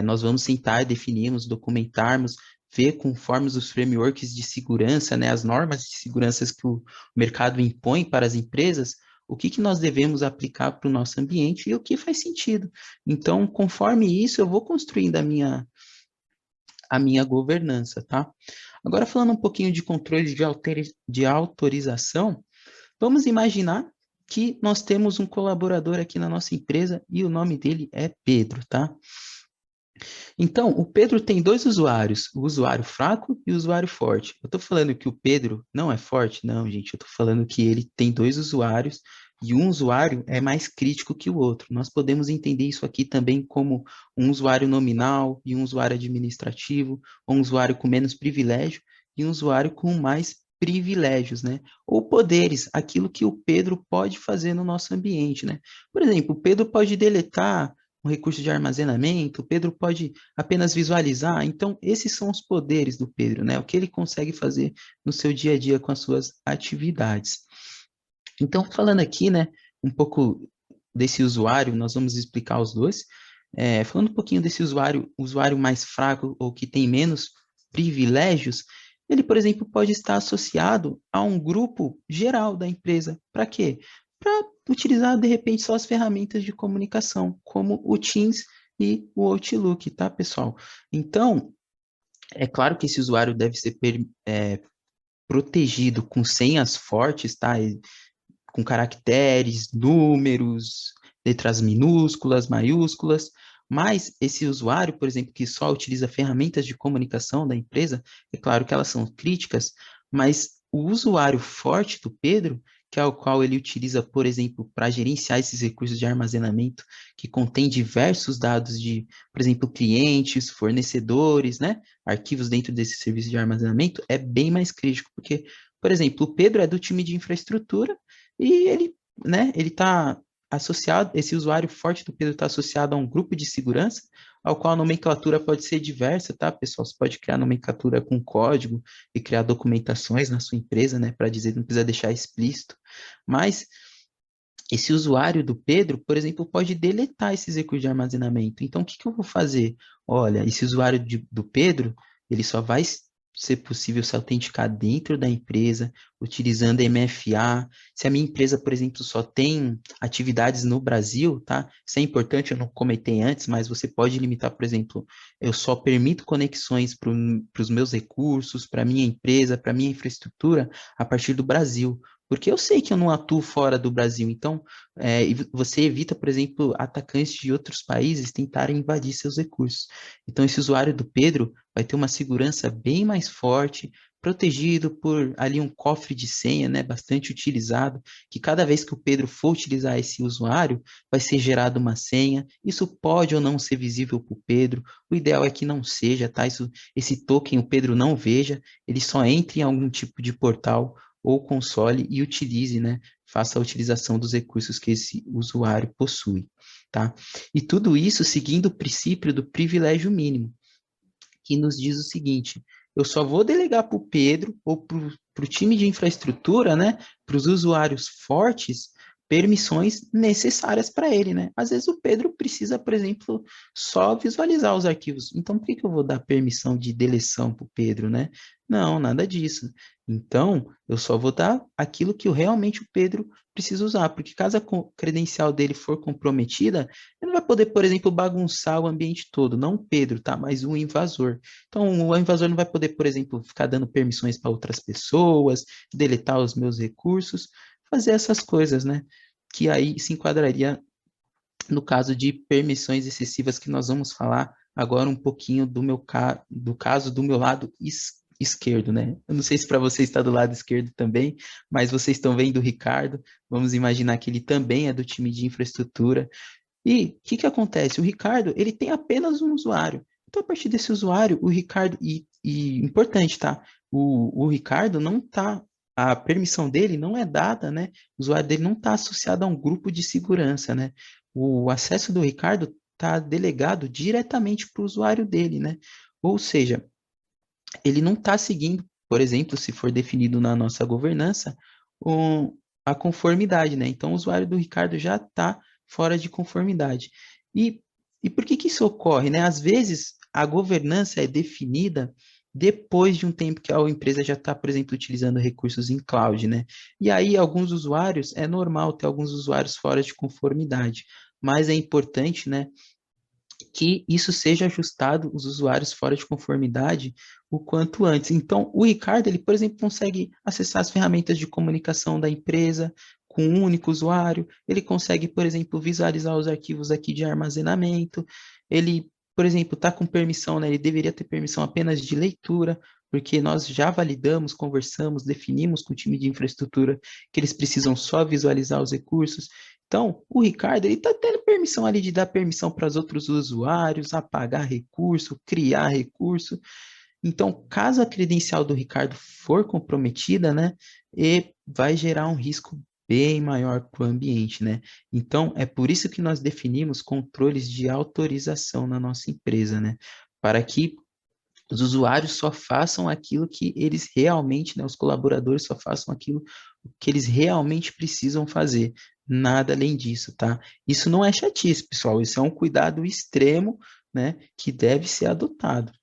nós vamos sentar, definirmos, documentarmos, ver conforme os frameworks de segurança, né? As normas de segurança que o mercado impõe para as empresas, o que nós devemos aplicar para o nosso ambiente e o que faz sentido. Então, conforme isso, eu vou construindo a minha governança, tá? Agora, falando um pouquinho de controle de autorização, vamos imaginar que nós temos um colaborador aqui na nossa empresa e o nome dele é Pedro, tá? Então, o Pedro tem dois usuários, o usuário fraco e o usuário forte. Eu estou falando que o Pedro não é forte? Não, gente, eu estou falando que ele tem dois usuários e um usuário é mais crítico que o outro. Nós podemos entender isso aqui também como um usuário nominal e um usuário administrativo, ou um usuário com menos privilégio e um usuário com mais privilégios, né? Ou poderes, aquilo que o Pedro pode fazer no nosso ambiente, né? Por exemplo, o Pedro pode deletar um recurso de armazenamento, o Pedro pode apenas visualizar. Então, esses são os poderes do Pedro, né? O que ele consegue fazer no seu dia a dia com as suas atividades. Então, falando aqui, né, um pouco desse usuário, nós vamos explicar os dois. Falando um pouquinho desse usuário mais fraco ou que tem menos privilégios, ele, por exemplo, pode estar associado a um grupo geral da empresa. Para quê? Para utilizar, de repente, só as ferramentas de comunicação, como o Teams e o Outlook, tá, pessoal? Então, é claro que esse usuário deve ser protegido com senhas fortes, tá? Com caracteres, números, letras minúsculas, maiúsculas, mas esse usuário, por exemplo, que só utiliza ferramentas de comunicação da empresa, é claro que elas são críticas, mas o usuário forte do Pedro, que é o qual ele utiliza, por exemplo, para gerenciar esses recursos de armazenamento, que contém diversos dados de, por exemplo, clientes, fornecedores, né, arquivos dentro desse serviço de armazenamento, é bem mais crítico, porque, por exemplo, o Pedro é do time de infraestrutura, e ele, né, ele está associado, esse usuário forte do Pedro está associado a um grupo de segurança, ao qual a nomenclatura pode ser diversa, tá, pessoal? Você pode criar nomenclatura com código e criar documentações na sua empresa, né, para dizer, não precisa deixar explícito, mas esse usuário do Pedro, por exemplo, pode deletar esses recursos de armazenamento. Então, o que que eu vou fazer? Olha, esse usuário do Pedro, ele só vai ser possível se autenticar dentro da empresa, utilizando MFA. Se a minha empresa, por exemplo, só tem atividades no Brasil, tá? Isso é importante, eu não comentei antes, mas você pode limitar, por exemplo, eu só permito conexões para os meus recursos, para a minha empresa, para a minha infraestrutura, a partir do Brasil. Porque eu sei que eu não atuo fora do Brasil, então e você evita, por exemplo, atacantes de outros países tentarem invadir seus recursos. Então, esse usuário do Pedro vai ter uma segurança bem mais forte, protegido por ali um cofre de senha, né, bastante utilizado, que cada vez que o Pedro for utilizar esse usuário, vai ser gerada uma senha. Isso pode ou não ser visível para o Pedro. O ideal é que não seja, tá? Esse token o Pedro não veja, ele só entre em algum tipo de portal ou console e utilize, né? Faça a utilização dos recursos que esse usuário possui, tá? E tudo isso seguindo o princípio do privilégio mínimo, que nos diz o seguinte: eu só vou delegar para o Pedro ou para o time de infraestrutura, né? Para os usuários fortes, permissões necessárias para ele, né? Às vezes o Pedro precisa, por exemplo, só visualizar os arquivos. Então, por que que eu vou dar permissão de deleção para o Pedro, né? Não, nada disso. Então, eu só vou dar aquilo que realmente o Pedro precisa usar, porque caso a credencial dele for comprometida, ele não vai poder, por exemplo, bagunçar o ambiente todo, não o Pedro, tá? Mas o invasor. Então, o invasor não vai poder, por exemplo, ficar dando permissões para outras pessoas, deletar os meus recursos, fazer essas coisas, né? Que aí se enquadraria no caso de permissões excessivas, que nós vamos falar agora um pouquinho do caso do meu lado esquerdo, né? Eu não sei se para você está do lado esquerdo também, mas vocês estão vendo o Ricardo. Vamos imaginar que ele também é do time de infraestrutura. E o que que acontece? O Ricardo, ele tem apenas um usuário. Então, a partir desse usuário, o Ricardo, e importante, tá? O Ricardo não tá, a permissão dele não é dada, né? O usuário dele não está associado a um grupo de segurança, né? O acesso do Ricardo está delegado diretamente para o usuário dele, né? Ou seja, ele não está seguindo, por exemplo, se for definido na nossa governança, a conformidade, né? Então, o usuário do Ricardo já está fora de conformidade. E, e por que que isso ocorre, né? Às vezes, a governança é definida depois de um tempo que a empresa já está, por exemplo, utilizando recursos em cloud, né? E aí, alguns usuários, é normal ter alguns usuários fora de conformidade, mas é importante, né, que isso seja ajustado, os usuários fora de conformidade, o quanto antes. Então, o Ricardo, ele, por exemplo, consegue acessar as ferramentas de comunicação da empresa com um único usuário, ele consegue, por exemplo, visualizar os arquivos aqui de armazenamento, ele por exemplo, está com permissão, né? Ele deveria ter permissão apenas de leitura, porque nós já validamos, conversamos, definimos com o time de infraestrutura que eles precisam só visualizar os recursos. Então, o Ricardo, ele está tendo permissão ali de dar permissão para os outros usuários, apagar recurso, criar recurso. Então, caso a credencial do Ricardo for comprometida, né, e vai gerar um risco bem maior para o ambiente, né? Então, é por isso que nós definimos controles de autorização na nossa empresa, né? Para que os usuários só façam aquilo que eles realmente, né, os colaboradores só façam aquilo que eles realmente precisam fazer. Nada além disso, tá? Isso não é chatice, pessoal. Isso é um cuidado extremo, né, que deve ser adotado.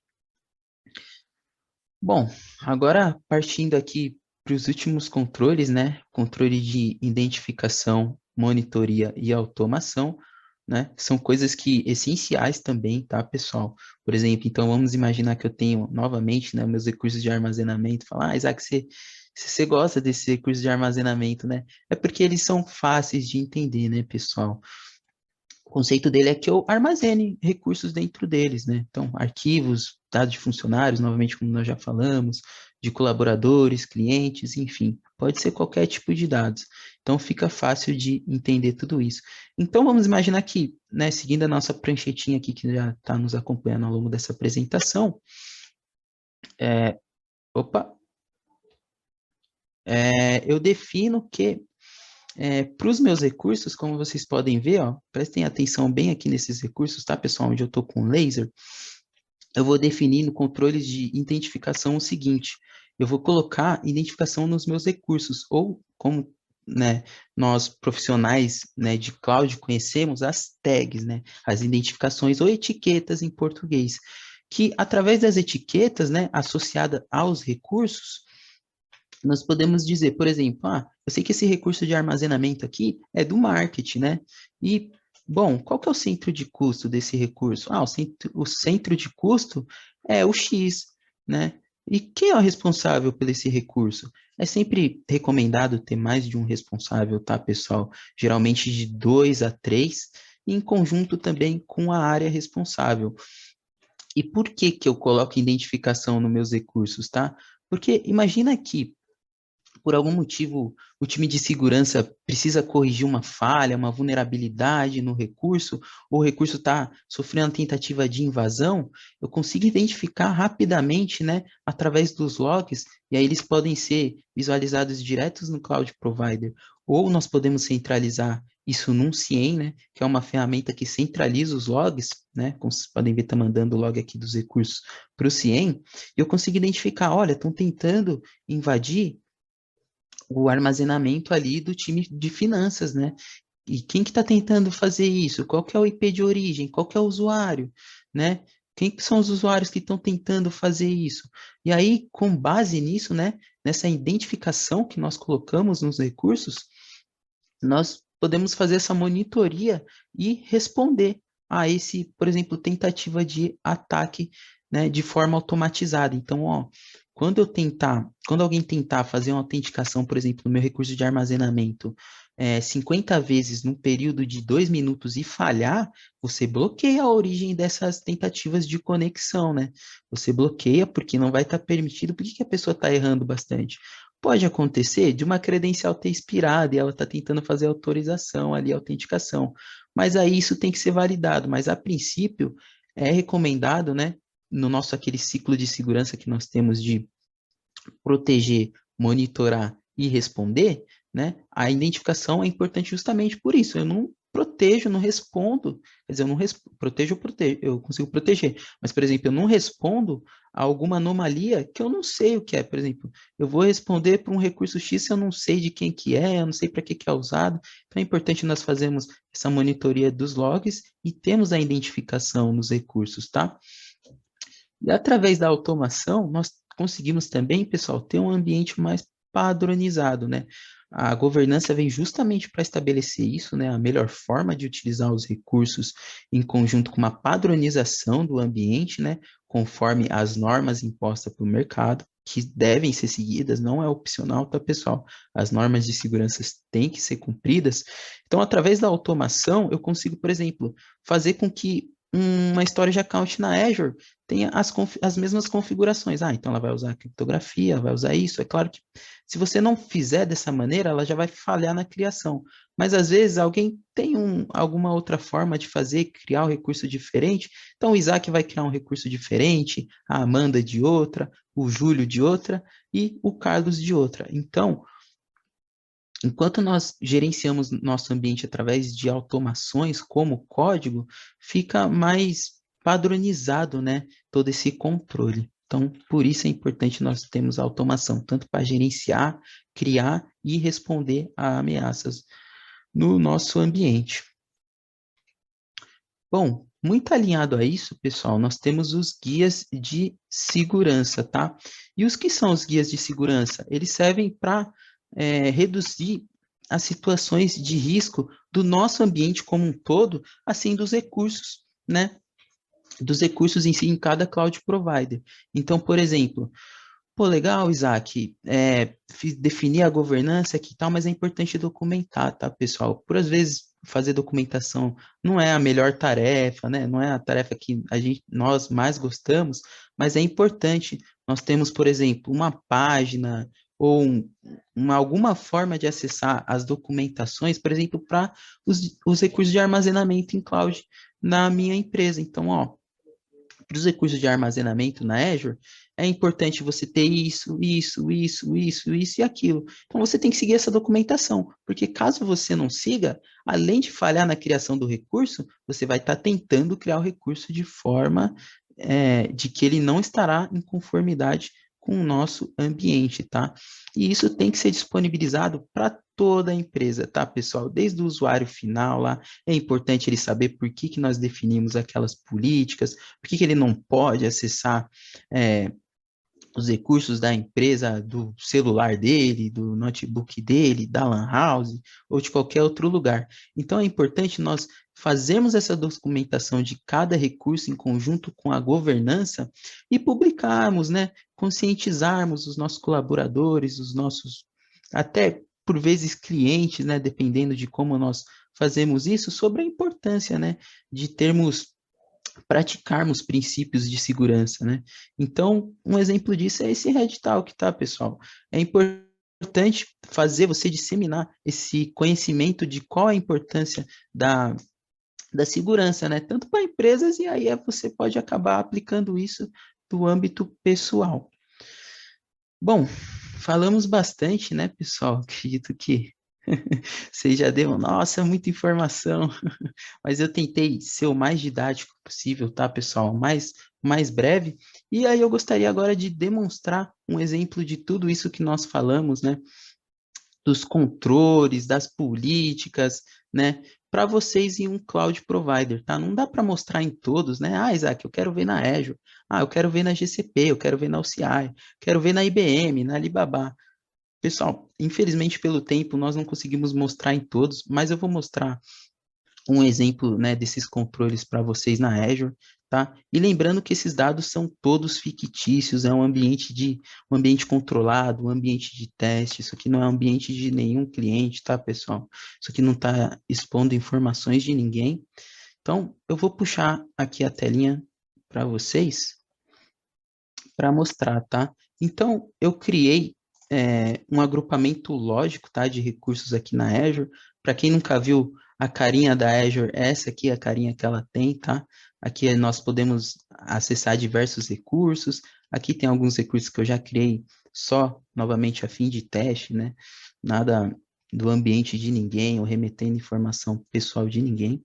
Bom, agora partindo aqui para os últimos controles, né? Controle de identificação, monitoria e automação, né? São coisas que essenciais também, tá, pessoal? Por exemplo, então vamos imaginar que eu tenho novamente, né, meus recursos de armazenamento. Falar, Isaac, você gosta desses recursos de armazenamento, né? É porque eles são fáceis de entender, né, pessoal? O conceito dele é que eu armazene recursos dentro deles, né? Então, arquivos, dados de funcionários, novamente, como nós já falamos, de colaboradores, clientes, enfim, pode ser qualquer tipo de dados. Então, fica fácil de entender tudo isso. Então, vamos imaginar que, né, seguindo a nossa pranchetinha aqui, que já está nos acompanhando ao longo dessa apresentação, opa, eu defino que para os meus recursos, como vocês podem ver, ó, prestem atenção bem aqui nesses recursos, tá, pessoal? Onde eu estou com laser, eu vou definir no controle de identificação o seguinte: eu vou colocar identificação nos meus recursos, ou como, né, nós profissionais, né, de cloud conhecemos as tags, né, as identificações ou etiquetas em português, que através das etiquetas, né, associada aos recursos, nós podemos dizer, por exemplo, eu sei que esse recurso de armazenamento aqui é do marketing, né? E, bom, qual que é o centro de custo desse recurso? O centro de custo é o X, né? E quem é o responsável por esse recurso? É sempre recomendado ter mais de um responsável, tá, pessoal? Geralmente de 2 a 3, em conjunto também com a área responsável. E por que que eu coloco identificação nos meus recursos, tá? Porque imagina que por algum motivo, o time de segurança precisa corrigir uma falha, uma vulnerabilidade no recurso, ou o recurso está sofrendo uma tentativa de invasão, eu consigo identificar rapidamente, né, através dos logs, e aí eles podem ser visualizados diretos no Cloud Provider, ou nós podemos centralizar isso num CIEM, né, que é uma ferramenta que centraliza os logs, né, como vocês podem ver, está mandando o log aqui dos recursos para o CIEM, e eu consigo identificar, olha, estão tentando invadir o armazenamento ali do time de finanças, né? E quem que está tentando fazer isso? Qual que é o IP de origem? Qual que é o usuário, né? Quem que são os usuários que estão tentando fazer isso? E aí, com base nisso, né, nessa identificação que nós colocamos nos recursos, nós podemos fazer essa monitoria e responder a esse, por exemplo, tentativa de ataque, né, de forma automatizada. Então, ó, quando alguém tentar fazer uma autenticação, por exemplo, no meu recurso de armazenamento, 50 vezes num período de 2 minutos e falhar, você bloqueia a origem dessas tentativas de conexão, né? Você bloqueia porque não vai estar permitido. Por que que a pessoa está errando bastante? Pode acontecer de uma credencial ter expirado e ela está tentando fazer autorização ali, autenticação. Mas aí isso tem que ser validado. Mas a princípio é recomendado, né, no nosso aquele ciclo de segurança que nós temos de proteger, monitorar e responder, né? A identificação é importante justamente por isso. Eu não protejo, não respondo, quer dizer, eu não protejo, eu consigo proteger, mas, por exemplo, eu não respondo a alguma anomalia que eu não sei o que é. Por exemplo, eu vou responder para um recurso X se eu não sei de quem que é, eu não sei para que que é usado. Então é importante nós fazermos essa monitoria dos logs e temos a identificação nos recursos, tá? E através da automação, nós conseguimos também, pessoal, ter um ambiente mais padronizado, né? A governança vem justamente para estabelecer isso, né? A melhor forma de utilizar os recursos em conjunto com uma padronização do ambiente, né? Conforme as normas impostas pelo mercado, que devem ser seguidas, não é opcional, tá, pessoal? As normas de segurança têm que ser cumpridas. Então, através da automação, eu consigo, por exemplo, fazer com que uma storage account na Azure tenha as mesmas configurações. Ah, então ela vai usar criptografia, vai usar isso. É claro que se você não fizer dessa maneira, ela já vai falhar na criação. Mas às vezes alguém tem alguma outra forma de fazer, criar um recurso diferente. Então o Isaac vai criar um recurso diferente, a Amanda de outra, o Júlio de outra e o Carlos de outra. Então, enquanto nós gerenciamos nosso ambiente através de automações como código, fica mais padronizado, né, todo esse controle. Então, por isso é importante nós termos automação, tanto para gerenciar, criar e responder a ameaças no nosso ambiente. Bom, muito alinhado a isso, pessoal, nós temos os guias de segurança, tá? E os que são os guias de segurança? Eles servem para reduzir as situações de risco do nosso ambiente como um todo, assim dos recursos, né? Dos recursos em si em cada cloud provider. Então, por exemplo, pô, legal, Isaac, definir a governança aqui e tal, mas é importante documentar, tá, pessoal? Por às vezes fazer documentação não é a melhor tarefa, né? Não é a tarefa que nós mais gostamos, mas é importante. Nós temos, por exemplo, uma página ou alguma forma de acessar as documentações, por exemplo, para os recursos de armazenamento em cloud na minha empresa. Então, ó, para os recursos de armazenamento na Azure, é importante você ter isso e aquilo. Então, você tem que seguir essa documentação, porque caso você não siga, além de falhar na criação do recurso, você vai estar tentando criar o recurso de forma de que ele não estará em conformidade com o nosso ambiente, tá? E isso tem que ser disponibilizado para toda a empresa, tá, pessoal? Desde o usuário final lá, é importante ele saber por que que nós definimos aquelas políticas, por que que ele não pode acessar os recursos da empresa, do celular dele, do notebook dele, da LAN house ou de qualquer outro lugar. Então é importante nós fazermos essa documentação de cada recurso em conjunto com a governança e publicarmos, né? Conscientizarmos os nossos colaboradores, os nossos até por vezes clientes, né? Dependendo de como nós fazemos isso, sobre a importância, né? De termos praticarmos princípios de segurança, né? Então, um exemplo disso é esse Red Talk, tá, pessoal? É importante fazer você disseminar esse conhecimento de qual é a importância da segurança, né? Tanto para empresas, e aí você pode acabar aplicando isso do âmbito pessoal. Bom, falamos bastante, né, pessoal? Acredito que vocês já deu, nossa, muita informação, mas eu tentei ser o mais didático possível, tá, pessoal? Mais breve. E aí eu gostaria agora de demonstrar um exemplo de tudo isso que nós falamos, né? Dos controles, das políticas, né? Para vocês em um cloud provider, tá? Não dá para mostrar em todos, né? Ah, Isaac, eu quero ver na Azure. Ah, eu quero ver na GCP, eu quero ver na OCI, quero ver na IBM, na Alibaba. Pessoal, infelizmente pelo tempo nós não conseguimos mostrar em todos, mas eu vou mostrar um exemplo, né, desses controles para vocês na Azure, tá? E lembrando que esses dados são todos fictícios, é um ambiente controlado, um ambiente de teste, isso aqui não é um ambiente de nenhum cliente, tá, pessoal? Isso aqui não está expondo informações de ninguém. Então, eu vou puxar aqui a telinha para vocês para mostrar, tá? Então, eu criei um agrupamento lógico, tá, de recursos aqui na Azure. Para quem nunca viu a carinha da Azure, essa aqui é a carinha que ela tem, tá? Aqui nós podemos acessar diversos recursos. Aqui tem alguns recursos que eu já criei só, novamente, a fim de teste, né? Nada do ambiente de ninguém ou remetendo informação pessoal de ninguém.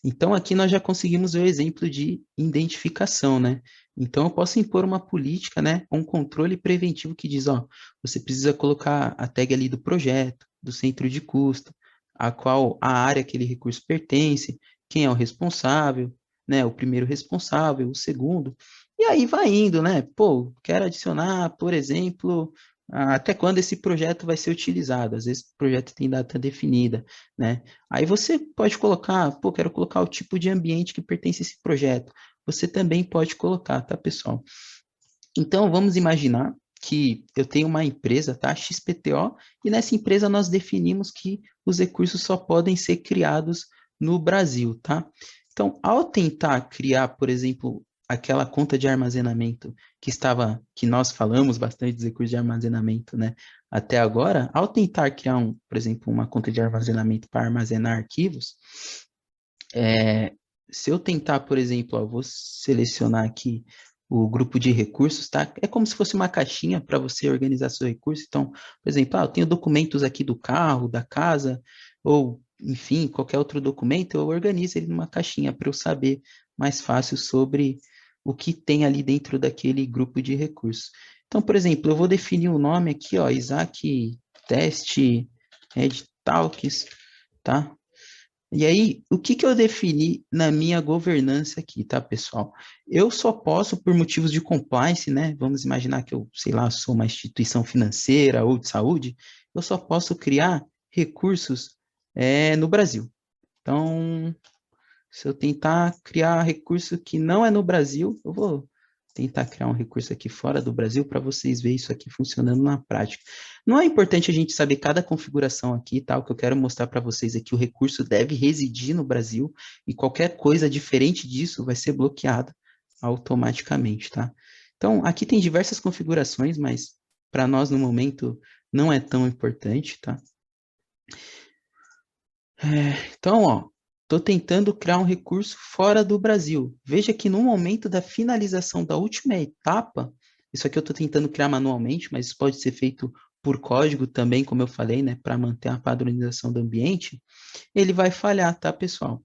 Então, aqui nós já conseguimos ver o exemplo de identificação, né? Então, eu posso impor uma política, né? Um controle preventivo que diz, ó, você precisa colocar a tag ali do projeto, do centro de custo, a qual a área aquele recurso pertence, quem é o responsável, né? O primeiro responsável, o segundo. E aí vai indo, né? Pô, quero adicionar, por exemplo, até quando esse projeto vai ser utilizado. Às vezes o projeto tem data definida, né? Aí você pode colocar, pô, quero colocar o tipo de ambiente que pertence a esse projeto. Você também pode colocar, tá, pessoal? Então, vamos imaginar que eu tenho uma empresa, tá, XPTO, e nessa empresa nós definimos que os recursos só podem ser criados no Brasil, tá? Então, ao tentar criar, por exemplo, aquela conta de armazenamento que nós falamos bastante dos recursos de armazenamento, né, até agora, ao tentar criar, por exemplo, uma conta de armazenamento para armazenar arquivos, se eu tentar, por exemplo, vou selecionar aqui o grupo de recursos, tá? É como se fosse uma caixinha para você organizar seu recurso. Então, por exemplo, eu tenho documentos aqui do carro, da casa, ou, enfim, qualquer outro documento, eu organizo ele numa caixinha para eu saber mais fácil sobre o que tem ali dentro daquele grupo de recursos. Então, por exemplo, eu vou definir o nome aqui, ó, Isaac Test Ed Talks, tá? E aí, o que que eu defini na minha governança aqui, tá, pessoal? Eu só posso, por motivos de compliance, né? Vamos imaginar que eu, sei lá, sou uma instituição financeira ou de saúde, eu só posso criar recursos no Brasil. Então, se eu tentar criar recurso que não é no Brasil, eu vou tentar criar um recurso aqui fora do Brasil para vocês verem isso aqui funcionando na prática. Não é importante a gente saber cada configuração aqui, tá? O que eu quero mostrar para vocês é que o recurso deve residir no Brasil e qualquer coisa diferente disso vai ser bloqueada automaticamente, tá? Então, aqui tem diversas configurações, mas para nós no momento não é tão importante, tá? Então, ó, estou tentando criar um recurso fora do Brasil. Veja que no momento da finalização da última etapa, isso aqui eu estou tentando criar manualmente, mas isso pode ser feito por código também, como eu falei, né, para manter a padronização do ambiente, ele vai falhar, tá, pessoal?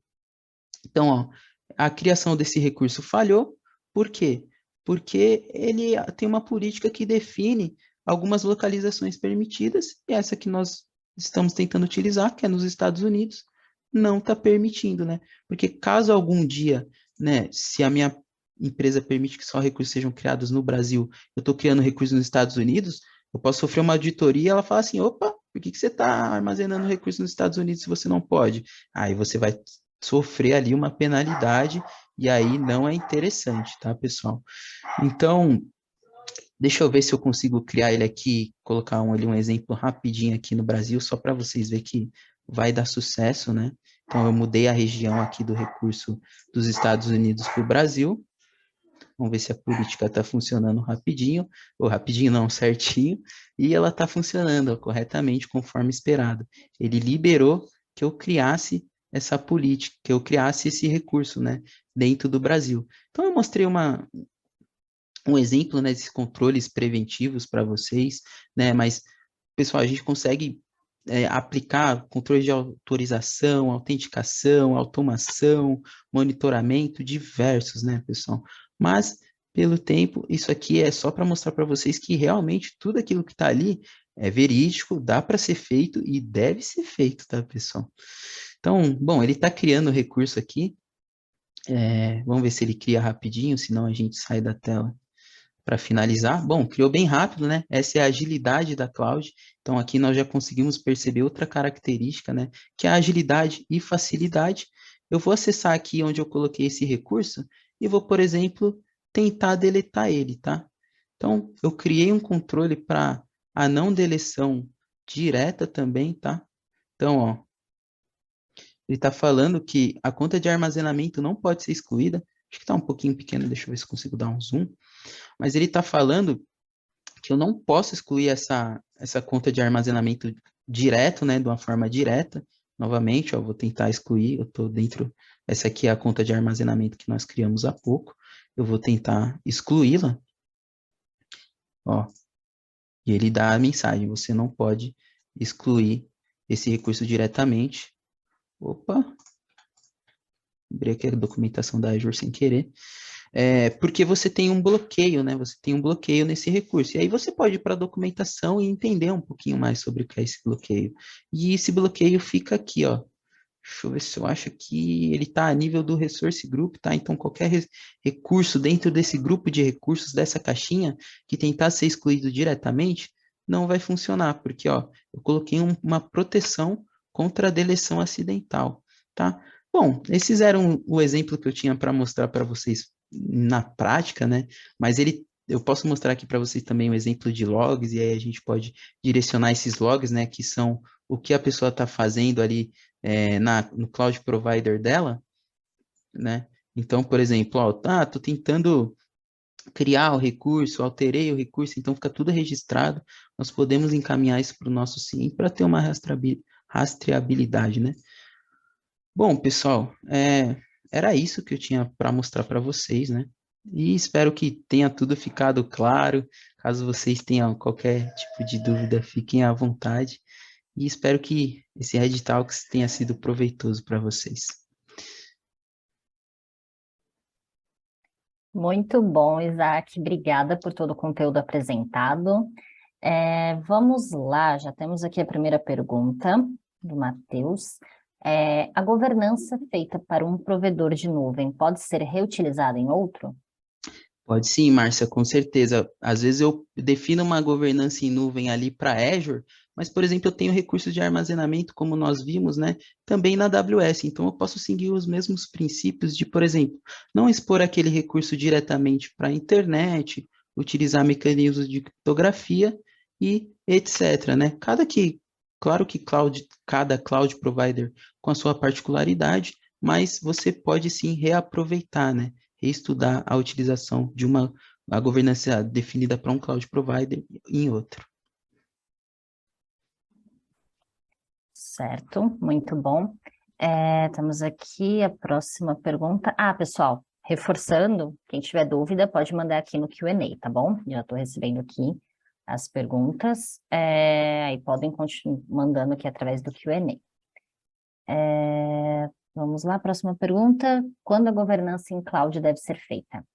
Então, ó, a criação desse recurso falhou, por quê? Porque ele tem uma política que define algumas localizações permitidas, e essa que nós estamos tentando utilizar, que é nos Estados Unidos, não está permitindo, né? Porque caso algum dia, né, se a minha empresa permite que só recursos sejam criados no Brasil, eu estou criando recursos nos Estados Unidos, eu posso sofrer uma auditoria e ela fala assim, opa, por que você está armazenando recursos nos Estados Unidos se você não pode? Aí você vai sofrer ali uma penalidade e aí não é interessante, tá, pessoal? Então, deixa eu ver se eu consigo criar ele aqui, colocar um exemplo rapidinho aqui no Brasil, só para vocês verem que vai dar sucesso, né? Então, eu mudei a região aqui do recurso dos Estados Unidos para o Brasil. Vamos ver se a política está funcionando rapidinho, ou rapidinho não, certinho, e ela está funcionando corretamente, conforme esperado. Ele liberou que eu criasse essa política, que eu criasse esse recurso, né, dentro do Brasil. Então, eu mostrei um exemplo, né, desses controles preventivos para vocês, né, mas, pessoal, a gente consegue aplicar controles de autorização, autenticação, automação, monitoramento, diversos, né, pessoal? Mas, pelo tempo, isso aqui é só para mostrar para vocês que realmente tudo aquilo que está ali é verídico, dá para ser feito e deve ser feito, tá, pessoal? Então, bom, ele está criando o recurso aqui. Vamos ver se ele cria rapidinho, senão a gente sai da tela para finalizar. Bom, criou bem rápido, né? Essa é a agilidade da cloud. Então, aqui nós já conseguimos perceber outra característica, né? Que é a agilidade e facilidade. Eu vou acessar aqui onde eu coloquei esse recurso e vou, por exemplo, tentar deletar ele, tá? Então, eu criei um controle para a não deleção direta também, tá? Então, ó, ele está falando que a conta de armazenamento não pode ser excluída. Acho que está um pouquinho pequeno, deixa eu ver se consigo dar um zoom. Mas ele está falando que eu não posso excluir essa conta de armazenamento direto, né, de uma forma direta. Novamente, ó, vou tentar excluir, eu estou dentro, essa aqui é a conta de armazenamento que nós criamos há pouco, eu vou tentar excluí-la, ó, e ele dá a mensagem, você não pode excluir esse recurso diretamente. Opa, abri aqui a documentação da Azure sem querer. Porque você tem um bloqueio, né? Você tem um bloqueio nesse recurso. E aí você pode ir para a documentação e entender um pouquinho mais sobre o que é esse bloqueio. E esse bloqueio fica aqui, ó. Deixa eu ver se eu acho que ele está a nível do resource group, tá? Então, qualquer recurso dentro desse grupo de recursos, dessa caixinha, que tentar ser excluído diretamente, não vai funcionar, porque, ó, eu coloquei uma proteção contra a deleção acidental, tá? Bom, esses eram o exemplo que eu tinha para mostrar para vocês na prática, né? Mas eu posso mostrar aqui para vocês também um exemplo de logs, e aí a gente pode direcionar esses logs, né? Que são o que a pessoa está fazendo ali no cloud provider dela, né? Então, por exemplo, ó, tô tentando criar o recurso, alterei o recurso, então fica tudo registrado, nós podemos encaminhar isso para o nosso CIEM para ter uma rastreabilidade, né? Bom, pessoal, era isso que eu tinha para mostrar para vocês, né? E espero que tenha tudo ficado claro. Caso vocês tenham qualquer tipo de dúvida, fiquem à vontade. E espero que esse Red Talks tenha sido proveitoso para vocês. Muito bom, Isaac. Obrigada por todo o conteúdo apresentado. Vamos lá, já temos aqui a primeira pergunta do Matheus. A governança feita para um provedor de nuvem pode ser reutilizada em outro? Pode sim, Márcia, com certeza. Às vezes eu defino uma governança em nuvem ali para Azure, mas, por exemplo, eu tenho recursos de armazenamento, como nós vimos, né, também na AWS. Então, eu posso seguir os mesmos princípios de, por exemplo, não expor aquele recurso diretamente para a internet, utilizar mecanismos de criptografia e etc, né? Claro que cada cloud provider com a sua particularidade, mas você pode sim reaproveitar, né? Reestudar a utilização de a governança definida para um cloud provider em outro. Certo, muito bom. Temos aqui a próxima pergunta. Pessoal, reforçando, quem tiver dúvida pode mandar aqui no Q&A, tá bom? Já estou recebendo aqui as perguntas, aí podem continuar mandando aqui através do Q&A. Vamos lá, próxima pergunta. Quando a governança em cloud deve ser feita?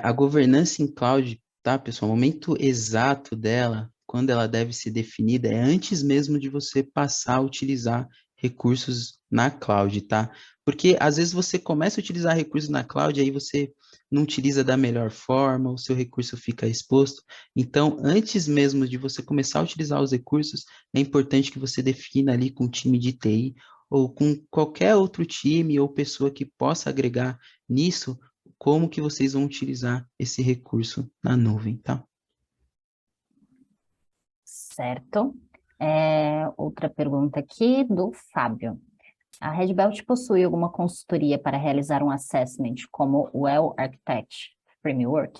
A governança em cloud, tá, pessoal? O momento exato dela, quando ela deve ser definida, é antes mesmo de você passar a utilizar recursos na cloud, tá? Porque às vezes você começa a utilizar recursos na cloud, aí você não utiliza da melhor forma, o seu recurso fica exposto. Então, antes mesmo de você começar a utilizar os recursos, é importante que você defina ali com o time de TI ou com qualquer outro time ou pessoa que possa agregar nisso como que vocês vão utilizar esse recurso na nuvem, tá? Certo. Outra pergunta aqui do Fábio. A Red Belt possui alguma consultoria para realizar um assessment como o Well Architect Framework?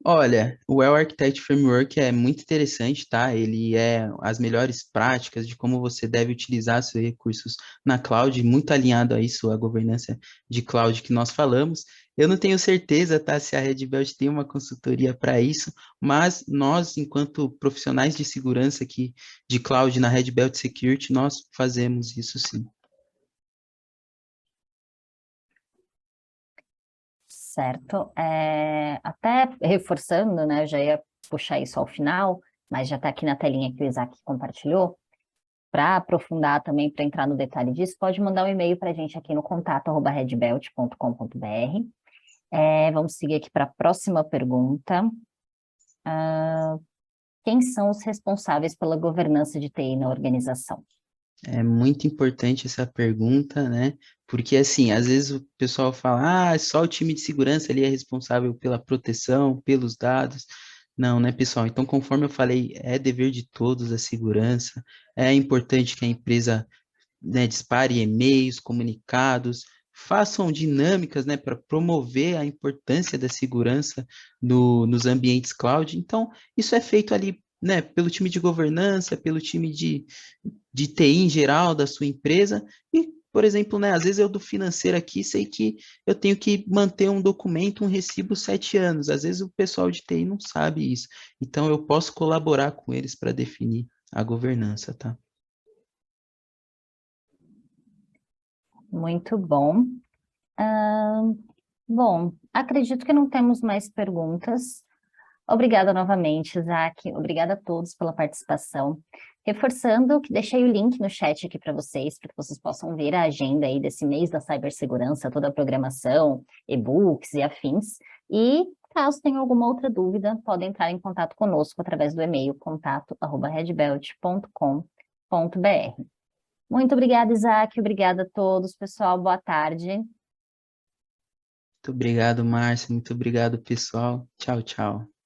Olha, o Well Architect Framework é muito interessante, tá? Ele é as melhores práticas de como você deve utilizar seus recursos na cloud, muito alinhado a isso, a governança de cloud que nós falamos. Eu não tenho certeza, tá, se a Red Belt tem uma consultoria para isso, mas nós, enquanto profissionais de segurança aqui de cloud na Red Belt Security, nós fazemos isso sim. Certo. Até reforçando, né? Eu já ia puxar isso ao final, mas já está aqui na telinha que o Isaac compartilhou. Para aprofundar também, para entrar no detalhe disso, pode mandar um e-mail para a gente aqui no contato@redbelt.com.br. Vamos seguir aqui para a próxima pergunta. Quem são os responsáveis pela governança de TI na organização? É muito importante essa pergunta, né? Porque, assim, às vezes o pessoal fala, só o time de segurança ali é responsável pela proteção, pelos dados. Não, né, pessoal? Então, conforme eu falei, é dever de todos a segurança. É importante que a empresa, né, dispare e-mails, comunicados, façam dinâmicas, né, para promover a importância da segurança nos ambientes cloud. Então, isso é feito ali, né, pelo time de governança, pelo time de TI em geral da sua empresa e, por exemplo, né, às vezes eu do financeiro aqui sei que eu tenho que manter um documento, um recibo 7 anos. Às vezes o pessoal de TI não sabe isso. Então eu posso colaborar com eles para definir a governança, tá? Muito bom. Bom, acredito que não temos mais perguntas. Obrigada novamente, Isaac. Obrigada a todos pela participação. Reforçando que deixei o link no chat aqui para que vocês possam ver a agenda aí desse mês da cibersegurança, toda a programação, e-books e afins. E caso tenham alguma outra dúvida, podem entrar em contato conosco através do e-mail contato@redbelt.com.br. Muito obrigada, Isaac. Obrigada a todos, pessoal. Boa tarde. Muito obrigado, Márcio. Muito obrigado, pessoal. Tchau, tchau.